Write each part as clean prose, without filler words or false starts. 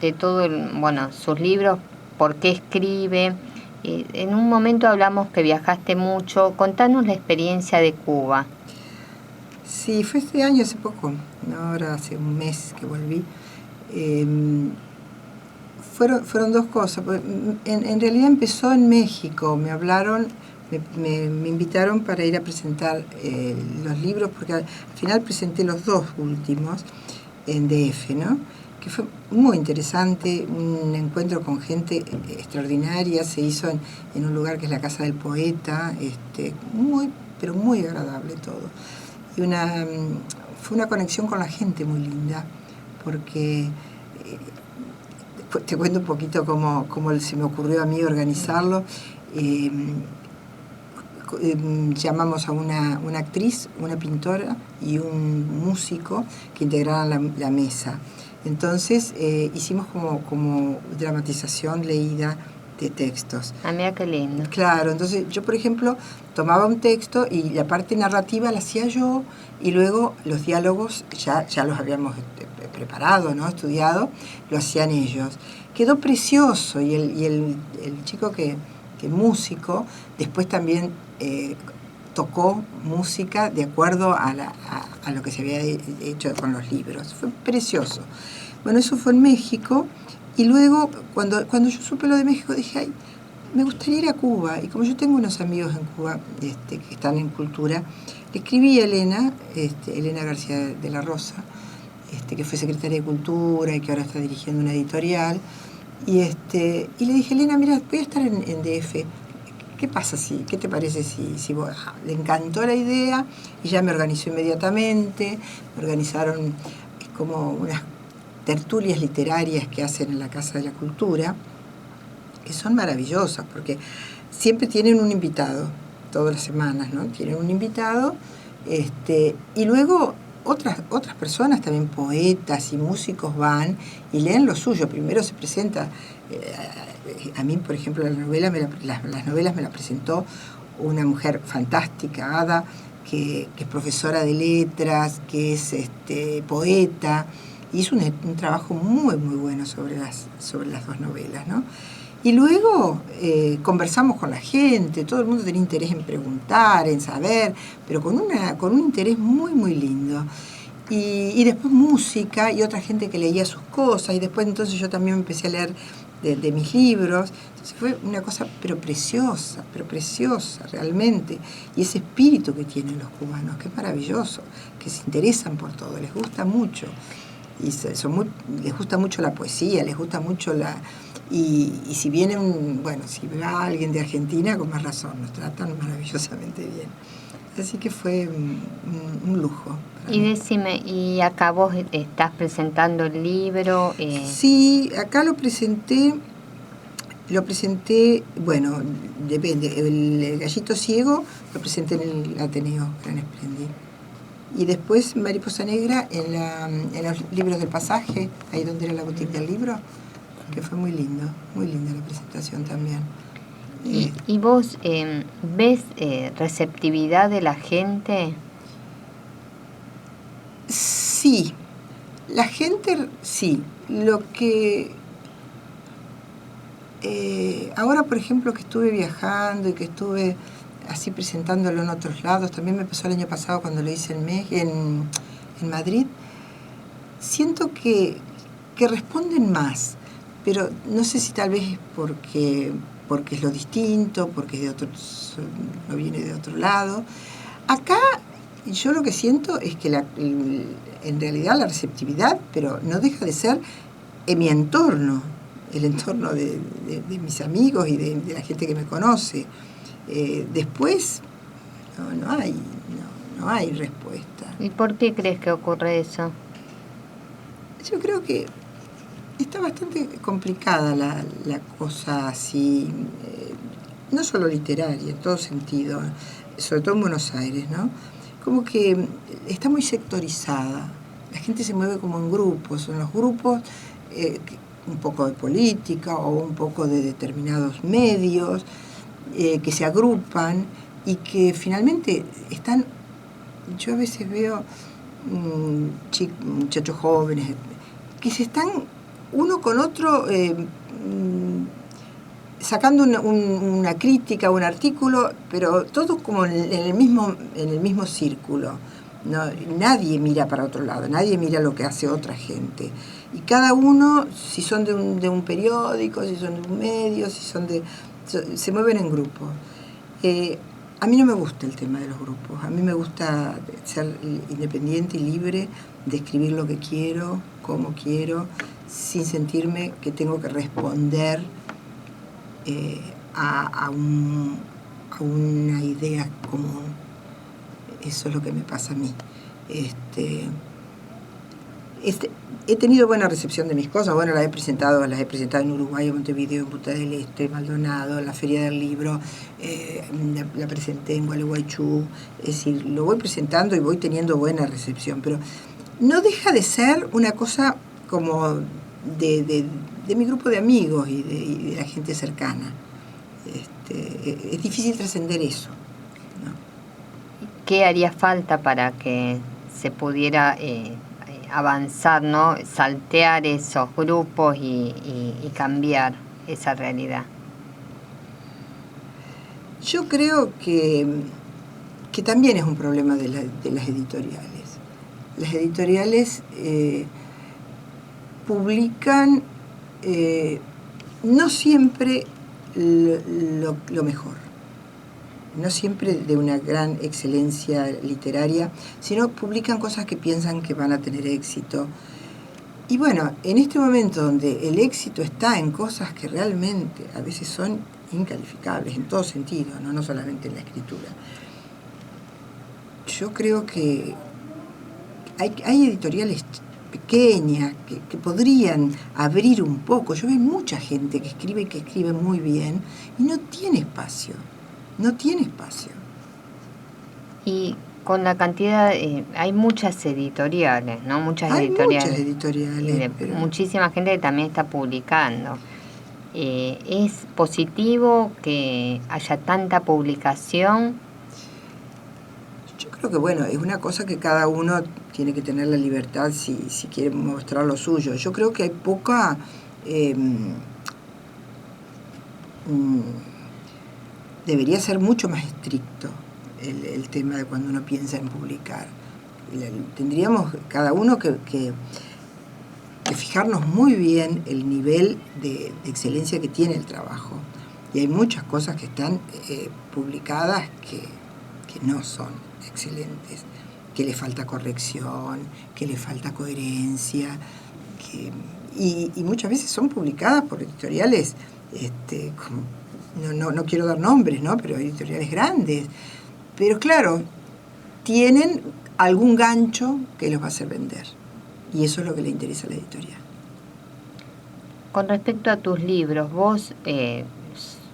de todo, bueno, sus libros, por qué escribe. En un momento hablamos que viajaste mucho. Contanos la experiencia de Cuba. Sí, fue este año, hace poco, ¿no? Ahora hace un mes que volví. Fueron dos cosas. En realidad empezó en México. Me hablaron, me invitaron para ir a presentar los libros, porque al final presenté los dos últimos en DF, ¿no? Que fue muy interesante, un encuentro con gente extraordinaria. Se hizo en un lugar que es la Casa del Poeta, pero muy agradable todo. Y fue una conexión con la gente muy linda, porque te cuento un poquito cómo se me ocurrió a mí organizarlo. Llamamos a una actriz, una pintora y un músico que integraran la mesa. Entonces hicimos como dramatización leída de textos. Ah, mira qué lindo. Claro, entonces yo, por ejemplo, tomaba un texto y la parte narrativa la hacía yo, y luego los diálogos ya los habíamos preparado, ¿no? Estudiado, lo hacían ellos. Quedó precioso, y el chico que músico, después también tocó música de acuerdo a lo que se había hecho con los libros. Fue precioso. Bueno, eso fue en México, y luego cuando yo supe lo de México dije, ay, me gustaría ir a Cuba. Y como yo tengo unos amigos en Cuba que están en cultura, le escribí a Elena García de la Rosa, que fue secretaria de Cultura y que ahora está dirigiendo una editorial. Y le dije, Elena, mira, voy a estar en DF. ¿Qué pasa qué te parece si vos? Le encantó la idea y ya me organizó inmediatamente. Me organizaron como unas tertulias literarias que hacen en la Casa de la Cultura, que son maravillosas, porque siempre tienen un invitado, todas las semanas, ¿no? Tienen un invitado, y luego otras personas, también poetas y músicos, van y leen lo suyo. Primero se presenta, a mí, por ejemplo, las novelas me las presentó una mujer fantástica, Ada, que es profesora de letras, que es poeta. Hizo un trabajo muy, muy bueno sobre las dos novelas, ¿no? Y luego conversamos con la gente, todo el mundo tenía interés en preguntar, en saber, pero con un interés muy, muy lindo. Y después música y otra gente que leía sus cosas, y después entonces yo también empecé a leer de mis libros. Entonces fue una cosa pero preciosa realmente. Y ese espíritu que tienen los cubanos, que es maravilloso, que se interesan por todo, les gusta mucho. Y les gusta mucho la poesía, les gusta mucho y si si va alguien de Argentina, con más razón, nos tratan maravillosamente bien. Así que fue un lujo. Y decime, ¿y acá vos estás presentando el libro? Sí, acá lo presenté, bueno, depende, el Gallito Ciego lo presenté en el Ateneo Gran Esplendid. Y después Mariposa Negra en los libros del Pasaje, ahí donde era la boutique del libro, que fue muy linda la presentación también. ¿Y vos ves receptividad de la gente? Sí, la gente sí. Lo que ahora, por ejemplo, que estuve viajando y que estuve así presentándolo en otros lados, también me pasó el año pasado cuando lo hice en Madrid, siento que responden más, pero no sé si tal vez es porque es lo distinto, porque no viene de otro lado. Acá yo lo que siento es que en realidad la receptividad, pero no deja de ser en mi entorno, el entorno de mis amigos y de la gente que me conoce. Después no hay respuesta. ¿Y por qué crees que ocurre eso? Yo creo que está bastante complicada la cosa así, no solo literaria, en todo sentido, sobre todo en Buenos Aires, ¿no? Como que está muy sectorizada. La gente se mueve como en grupos, en los grupos un poco de política o un poco de determinados medios que se agrupan y que finalmente están. Yo a veces veo muchachos jóvenes que se están uno con otro, sacando una crítica, un artículo, pero todo como en el mismo círculo. No, nadie mira para otro lado, nadie mira lo que hace otra gente. Y cada uno, si son de un periódico, si son de un medio, se mueven en grupos. A mí no me gusta el tema de los grupos, a mí me gusta ser independiente y libre de escribir lo que quiero, como quiero, sin sentirme que tengo que responder a una idea común. Eso es lo que me pasa a mí. He tenido buena recepción de mis cosas. Bueno, las he presentado en Uruguay, en Montevideo, en Punta del Este, en Maldonado, en la Feria del Libro, la presenté en Gualeguaychú. Es decir, lo voy presentando y voy teniendo buena recepción, pero no deja de ser una cosa como de mi grupo de amigos y de la gente cercana. Es difícil trascender eso, ¿no? ¿Qué haría falta para que se pudiera avanzar, ¿no? Saltear esos grupos y cambiar esa realidad? Yo creo que también es un problema de las editoriales. Las editoriales publican no siempre lo mejor, no siempre de una gran excelencia literaria, sino publican cosas que piensan que van a tener éxito. Y bueno, en este momento donde el éxito está en cosas que realmente a veces son incalificables en todo sentido, no solamente en la escritura, yo creo que hay editoriales pequeñas que podrían abrir un poco. Yo veo mucha gente que escribe muy bien y no tiene espacio. Y con la cantidad, hay muchas editoriales, ¿no? Hay muchas editoriales. Pero muchísima gente que también está publicando. ¿Es positivo que haya tanta publicación? Yo creo que, bueno, es una cosa que cada uno tiene que tener la libertad si quiere mostrar lo suyo. Yo creo que hay poca... debería ser mucho más estricto el tema de cuando uno piensa en publicar. Tendríamos cada uno que fijarnos muy bien el nivel de excelencia que tiene el trabajo. Y hay muchas cosas que están publicadas que no son excelentes, que le falta corrección, que le falta coherencia, y muchas veces son publicadas por editoriales, no quiero dar nombres, ¿no? Pero editoriales grandes. Pero claro, tienen algún gancho que los va a hacer vender. Y eso es lo que le interesa a la editorial. Con respecto a tus libros, ¿vos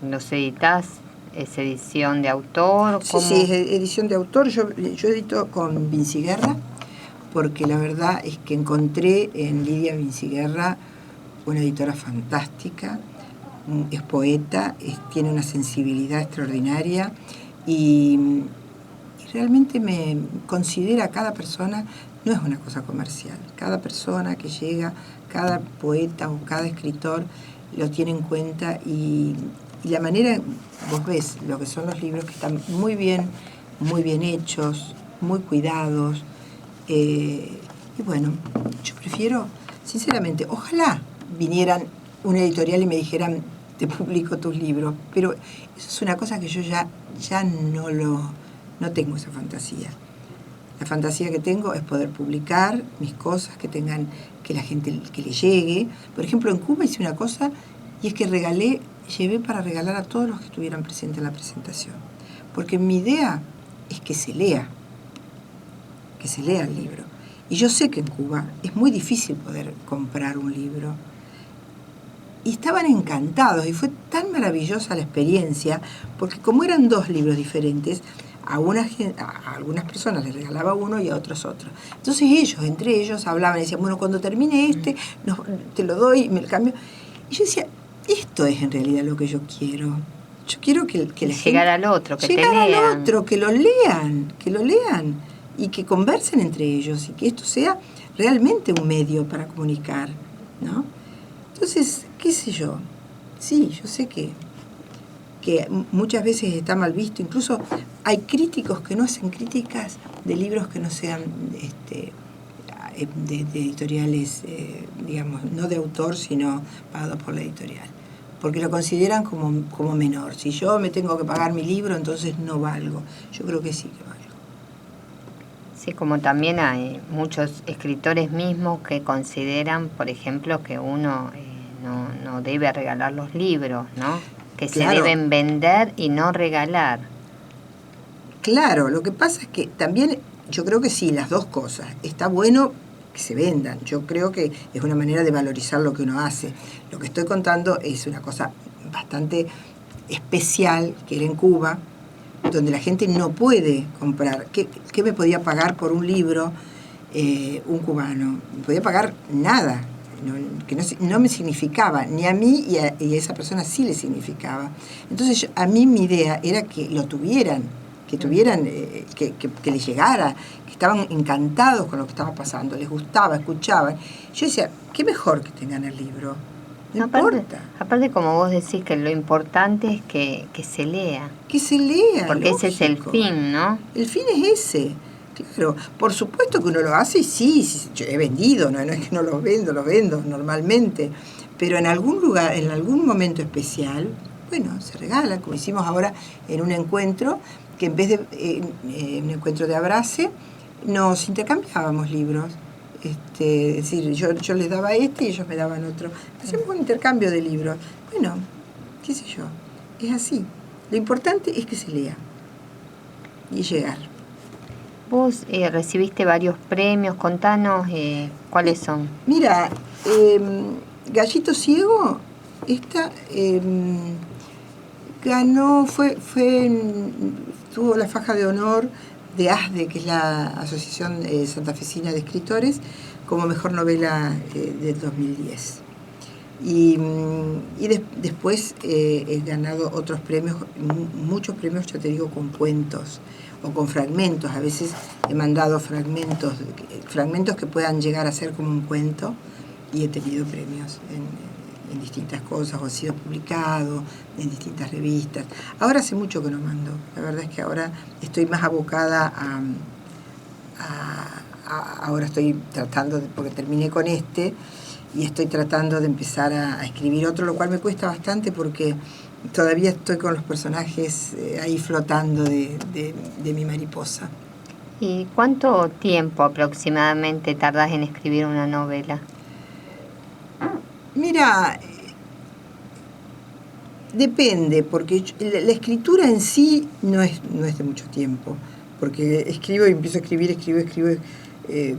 los editás? ¿Es edición de autor? Sí, es edición de autor. Yo edito con Vinciguerra, porque la verdad es que encontré en Lidia Vinciguerra una editora fantástica. Es poeta, tiene una sensibilidad extraordinaria y realmente me considera a cada persona, no es una cosa comercial, cada persona que llega, cada poeta o cada escritor lo tiene en cuenta y la manera, vos ves lo que son los libros que están muy bien hechos, muy cuidados, y bueno, yo prefiero, sinceramente, ojalá vinieran una editorial y me dijeran te publico tus libros, pero eso es una cosa que yo ya no tengo esa fantasía. La fantasía que tengo es poder publicar mis cosas, que la gente que le llegue. Por ejemplo, en Cuba hice una cosa y es que llevé para regalar a todos los que estuvieran presentes en la presentación. Porque mi idea es que se lea el libro. Y yo sé que en Cuba es muy difícil poder comprar un libro. Y estaban encantados y fue tan maravillosa la experiencia, porque como eran dos libros diferentes, a algunas personas les regalaba uno y a otros otro. Entonces entre ellos hablaban y decían, bueno, cuando termine te lo doy y me lo cambio. Y yo decía, esto es en realidad lo que yo quiero. Yo quiero que la llegar al otro, que llegar te lean. al otro, que lo lean y que conversen entre ellos y que esto sea realmente un medio para comunicar, ¿no? Entonces, qué sé yo, sí, yo sé que muchas veces está mal visto, incluso hay críticos que no hacen críticas de libros que no sean de editoriales, digamos, no de autor, sino pagados por la editorial, porque lo consideran como menor. Si yo me tengo que pagar mi libro, entonces no valgo. Yo creo que sí que valgo. Sí, como también hay muchos escritores mismos que consideran, por ejemplo, que uno no debe regalar los libros, ¿no? Que Claro. Se deben vender y no regalar. Claro, lo que pasa es que también yo creo que sí, las dos cosas. Está bueno que se vendan. Yo creo que es una manera de valorizar lo que uno hace. Lo que estoy contando es una cosa bastante especial, que era en Cuba, donde la gente no puede comprar. ¿Qué me podía pagar por un libro un cubano? No podía pagar nada, que no me significaba, ni a mí y a esa persona sí le significaba. Entonces a mí mi idea era que lo tuvieran, que les llegara, que estaban encantados con lo que estaba pasando, les gustaba, escuchaban. Yo decía, qué mejor que tengan el libro. No importa. Aparte, como vos decís, que lo importante es que se lea. Que se lea, porque lógico. Ese es el fin, ¿no? El fin es ese. Claro, por supuesto que uno lo hace y sí, yo he vendido, no es que no los vendo normalmente, pero en algún lugar, en algún momento especial, bueno, se regala, como hicimos ahora en un encuentro, que en vez de un encuentro de abrace, nos intercambiábamos libros. Es decir, yo les daba y ellos me daban otro. Hacemos un intercambio de libros. Bueno, qué sé yo, es así. Lo importante es que se lea y llegar. Vos recibiste varios premios, contanos cuáles son. Mira, Gallito Ciego, esta ganó, tuvo la faja de honor de ASDE, que es la Asociación Santafesina de Escritores, como mejor novela del 2010. Y después he ganado otros premios, muchos premios, ya te digo, con cuentos o con fragmentos. A veces he mandado fragmentos que puedan llegar a ser como un cuento, y he tenido premios en distintas cosas, o he sido publicado en distintas revistas. Ahora hace mucho que no mando, la verdad es que ahora estoy más abocada ahora estoy tratando, porque terminé con y estoy tratando de empezar a escribir otro, lo cual me cuesta bastante porque todavía estoy con los personajes ahí flotando de mi mariposa. ¿Y cuánto tiempo aproximadamente tardás en escribir una novela? Mira, depende, porque la escritura en sí no es de mucho tiempo, porque escribo y empiezo a escribo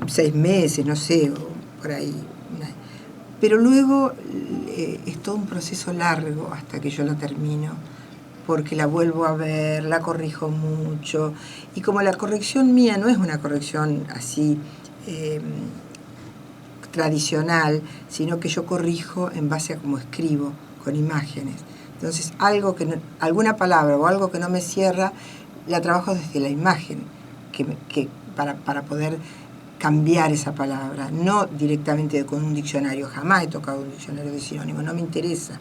6 meses, no sé, o por ahí. Pero luego es todo un proceso largo hasta que yo la termino, porque la vuelvo a ver, la corrijo mucho, y como la corrección mía no es una corrección así tradicional, sino que yo corrijo en base a cómo escribo, con imágenes. Entonces, alguna palabra o algo que no me cierra, la trabajo desde la imagen, para poder cambiar esa palabra, no directamente con un diccionario. Jamás he tocado un diccionario de sinónimos, no me interesa.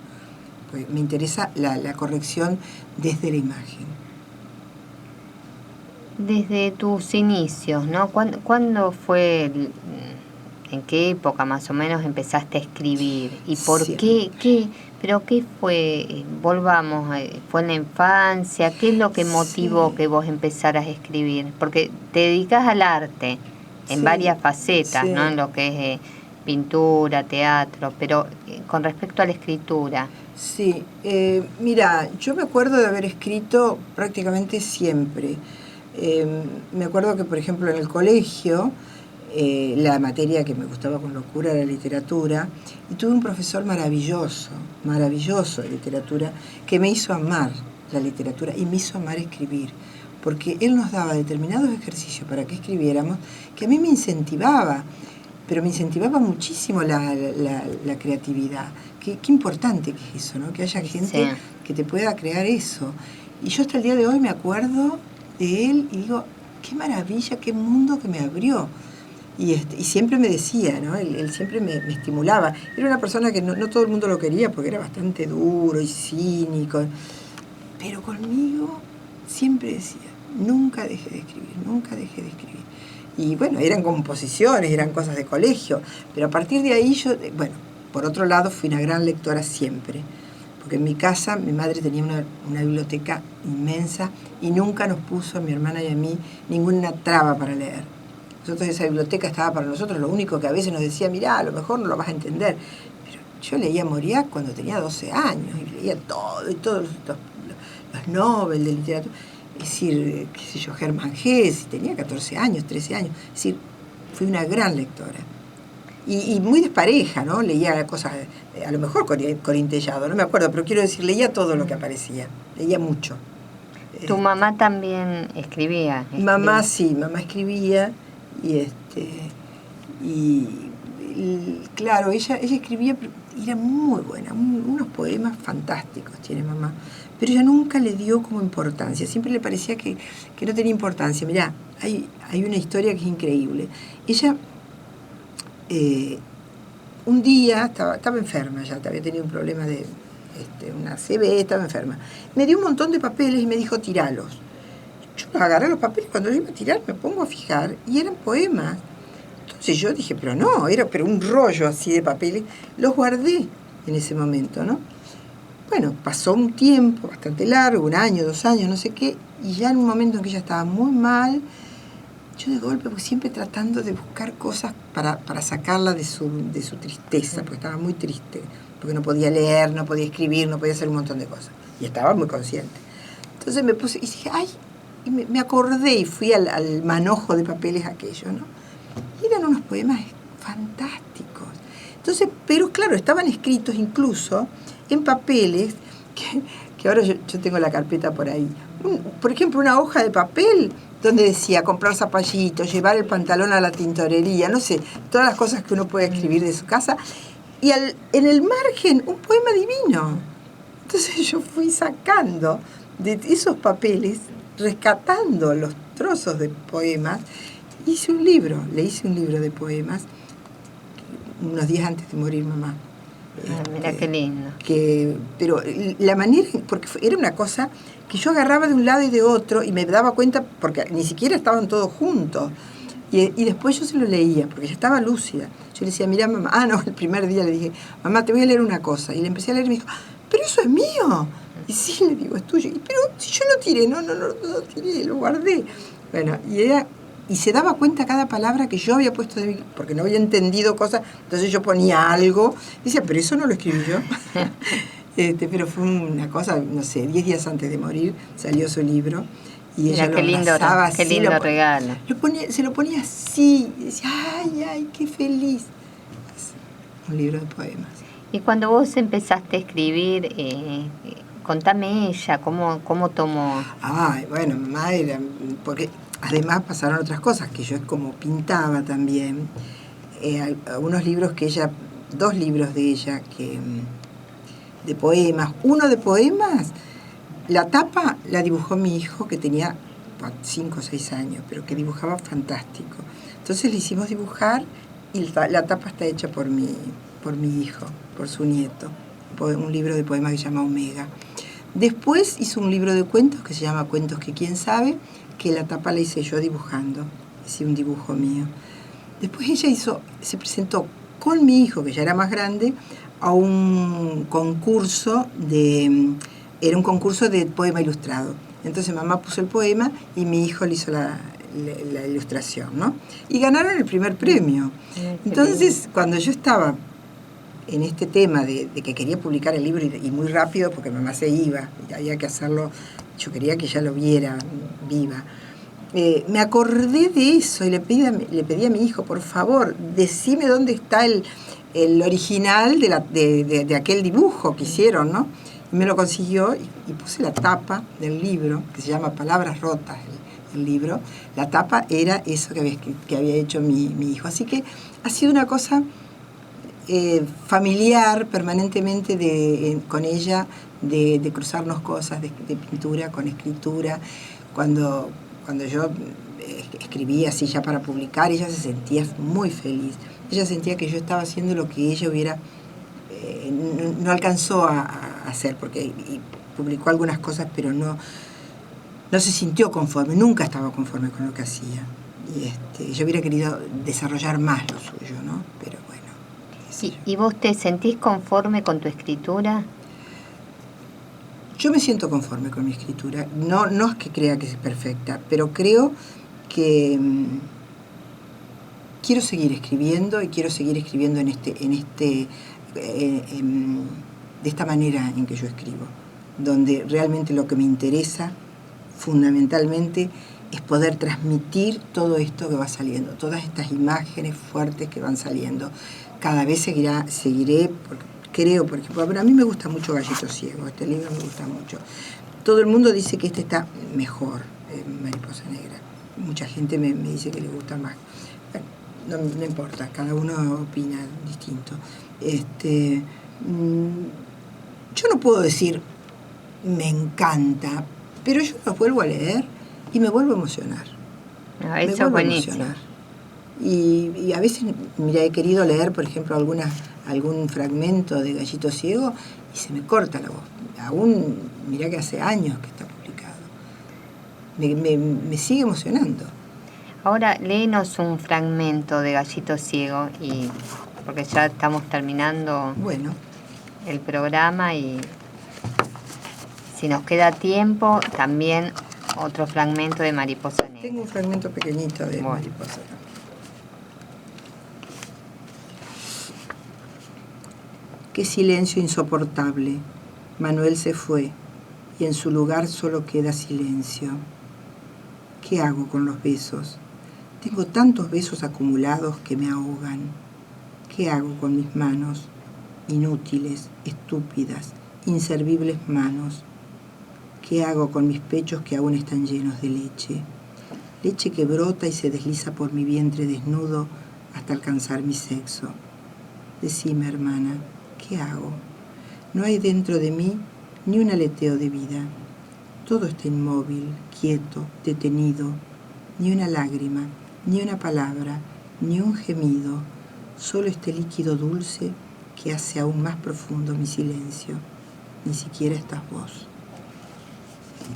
Pues me interesa la corrección desde la imagen. Desde tus inicios, ¿no? ¿Cuándo fue, en qué época más o menos empezaste a escribir? ¿Y por qué? ¿Pero qué fue? Volvamos, ¿fue en la infancia? ¿Qué es lo que motivó que vos empezaras a escribir? Porque te dedicás al arte en varias facetas, ¿no? En lo que es pintura, teatro, pero con respecto a la escritura. Sí, mira, yo me acuerdo de haber escrito prácticamente siempre. Me acuerdo que, por ejemplo, en el colegio, la materia que me gustaba con locura era literatura, y tuve un profesor maravilloso de literatura, que me hizo amar la literatura y me hizo amar escribir, porque él nos daba determinados ejercicios para que escribiéramos, que a mí me incentivaba, pero me incentivaba muchísimo la creatividad. Qué importante que es eso, ¿no? Que haya gente que te pueda crear eso. Y yo hasta el día de hoy me acuerdo de él y digo, qué maravilla, qué mundo que me abrió. Y siempre me decía, ¿no? Él siempre me estimulaba. Era una persona que no todo el mundo lo quería porque era bastante duro y cínico, pero conmigo siempre decía, nunca dejé de escribir, nunca dejé de escribir. Y bueno, eran composiciones, eran cosas de colegio, pero a partir de ahí bueno, por otro lado fui una gran lectora siempre, porque en mi casa mi madre tenía una biblioteca inmensa y nunca nos puso, a mi hermana y a mí, ninguna traba para leer. Nosotros esa biblioteca estaba para nosotros, lo único que a veces nos decía, mirá, a lo mejor no lo vas a entender. Pero yo leía Mauriac cuando tenía 12 años, y leía todo, y todos los Nobel de literatura. Es decir, qué sé yo, Germán Hesse, tenía 14 años, 13 años. Es decir, fui una gran lectora. Y muy despareja, ¿no? Leía cosas, a lo mejor Corín Tellado, no me acuerdo, pero quiero decir, leía todo lo que aparecía, leía mucho. ¿Tu mamá también escribía? Mamá sí, mamá escribía y claro, ella escribía, y era muy buena, unos poemas fantásticos tiene mamá, pero ella nunca le dio como importancia, siempre le parecía que no tenía importancia. Mirá, hay una historia que es increíble. Ella un día estaba enferma, ya había tenido un problema de una CB, estaba enferma. Me dio un montón de papeles y me dijo, tiralos. Yo agarré los papeles, cuando yo iba a tirar me pongo a fijar y eran poemas. Entonces yo dije, pero no, era un rollo así de papeles. Los guardé en ese momento, ¿no? Bueno, pasó un tiempo bastante largo, 1 año, 2 años, no sé qué, y ya en un momento en que ella estaba muy mal, yo de golpe, pues siempre tratando de buscar cosas para sacarla de su tristeza, porque estaba muy triste, porque no podía leer, no podía escribir, no podía hacer un montón de cosas. Y estaba muy consciente. Entonces me puse y dije, ay, y me acordé y fui al manojo de papeles aquello, ¿no? Y eran unos poemas fantásticos. Entonces, pero claro, estaban escritos incluso en papeles que ahora yo tengo la carpeta por ahí. Por ejemplo, una hoja de papel donde decía comprar zapallitos, llevar el pantalón a la tintorería, no sé, todas las cosas que uno puede escribir de su casa. Y en el margen, un poema divino. Entonces yo fui sacando de esos papeles, rescatando los trozos de poemas, le hice un libro de poemas unos días antes de morir mamá. Mira qué lindo. Pero la manera, porque era una cosa que yo agarraba de un lado y de otro y me daba cuenta, porque ni siquiera estaban todos juntos. Y después yo se lo leía, porque ya estaba lúcida. Yo le decía, mira mamá, el primer día le dije, mamá, te voy a leer una cosa. Y le empecé a leer y me dijo, pero eso es mío. Y sí, le digo, es tuyo. Pero si yo lo tiré, no tiré, lo guardé. Bueno, y se daba cuenta cada palabra que yo había puesto porque no había entendido cosas, entonces yo ponía algo, y decía, pero eso no lo escribí yo. Pero fue una cosa, no sé, 10 días antes de morir salió su libro, y ella lo abrazaba así, qué lindo regalo. Se lo ponía así, y decía, ay, qué feliz. Es un libro de poemas. Y cuando vos empezaste a escribir, contame ella, ¿cómo tomó? Bueno, mamá era, porque además pasaron otras cosas, que yo es como pintaba también. Algunos libros que ella, 2 libros de ella de poemas. Uno de poemas, la tapa la dibujó mi hijo, que tenía 5 o 6 años, pero que dibujaba fantástico. Entonces le hicimos dibujar y la tapa está hecha por mi hijo, por su nieto. Un libro de poemas que se llama Omega. Después hizo un libro de cuentos que se llama Cuentos que quién sabe, que la tapa la hice yo dibujando, hice un dibujo mío. Después ella se presentó con mi hijo, que ya era más grande, a un concurso era un concurso de poema ilustrado. Entonces mamá puso el poema y mi hijo le hizo la ilustración, ¿no? Y ganaron el primer premio. Entonces, cuando yo estaba en este tema de que quería publicar el libro y muy rápido, porque mamá se iba, y había que hacerlo, yo quería que ella lo viera viva. Me acordé de eso y le pedí a mi hijo, por favor, decime dónde está el original de aquel dibujo que hicieron, ¿no? Y me lo consiguió y puse la tapa del libro, que se llama Palabras Rotas, el libro. La tapa era eso que había hecho mi hijo. Así que ha sido una cosa familiar permanentemente con ella, de cruzarnos cosas de pintura con escritura. Cuando yo escribía así ya para publicar, ella se sentía muy feliz. Ella sentía que yo estaba haciendo lo que ella hubiera no alcanzó a hacer, porque y publicó algunas cosas, pero no se sintió conforme, nunca estaba conforme con lo que hacía. Y yo hubiera querido desarrollar más lo suyo, ¿no? Pero bueno. ¿Y vos te sentís conforme con tu escritura? Yo me siento conforme con mi escritura. No es que crea que es perfecta, pero creo que quiero seguir escribiendo y quiero seguir escribiendo de esta manera en que yo escribo, donde realmente lo que me interesa fundamentalmente es poder transmitir todo esto que va saliendo, todas estas imágenes fuertes que van saliendo. Cada vez seguiré, porque creo, por ejemplo, a mí me gusta mucho Gallito Ciego, este libro me gusta mucho. Todo el mundo dice que este está mejor, Mariposa Negra. Mucha gente me dice que le gusta más. Bueno, no importa, cada uno opina distinto. Yo no puedo decir me encanta, pero yo los vuelvo a leer y me vuelvo a emocionar. Eso es buenísimo. Y a veces, mira, he querido leer, por ejemplo, algún fragmento de Gallito Ciego y se me corta la voz. Aún, mirá que hace años que está publicado. Me sigue emocionando. Ahora, léenos un fragmento de Gallito Ciego, porque ya estamos terminando el programa y si nos queda tiempo, también otro fragmento de Mariposa Negra. Tengo un fragmento pequeñito de Mariposa Negra. Qué silencio insoportable. Manuel se fue y en su lugar solo queda silencio. ¿Qué hago con los besos? Tengo tantos besos acumulados que me ahogan. ¿Qué hago con mis manos? Inútiles, estúpidas, inservibles manos. ¿Qué hago con mis pechos que aún están llenos de leche? Leche que brota y se desliza por mi vientre desnudo hasta alcanzar mi sexo. Decime, hermana, ¿qué hago? No hay dentro de mí ni un aleteo de vida. Todo está inmóvil, quieto, detenido. Ni una lágrima, ni una palabra, ni un gemido. Solo este líquido dulce que hace aún más profundo mi silencio. Ni siquiera estás vos.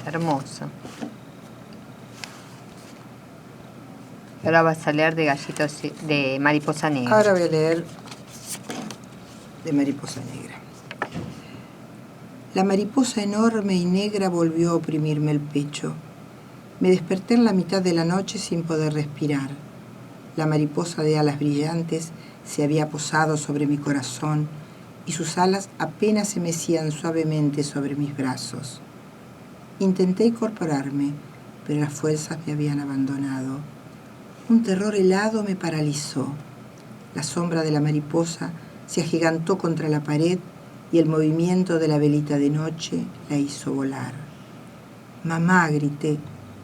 Hermoso. Ahora vas a leer de Mariposa Negra. Ahora voy a leer de Mariposa Negra. La mariposa enorme y negra volvió a oprimirme el pecho. Me desperté en la mitad de la noche sin poder respirar. La mariposa de alas brillantes se había posado sobre mi corazón y sus alas apenas se mecían suavemente sobre mis brazos. Intenté incorporarme, pero las fuerzas me habían abandonado. Un terror helado me paralizó. La sombra de la mariposa se agigantó contra la pared y el movimiento de la velita de noche la hizo volar. «Mamá», grité,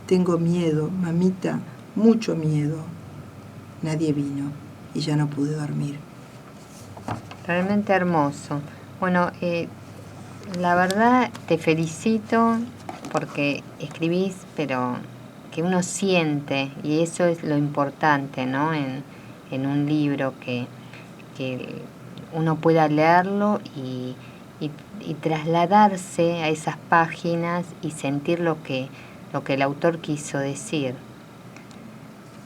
«tengo miedo, mamita, mucho miedo». Nadie vino y ya no pude dormir. Realmente hermoso. Bueno, la verdad te felicito porque escribís, pero que uno siente, y eso es lo importante, ¿no? En un libro, que uno pueda leerlo y trasladarse a esas páginas y sentir lo que el autor quiso decir.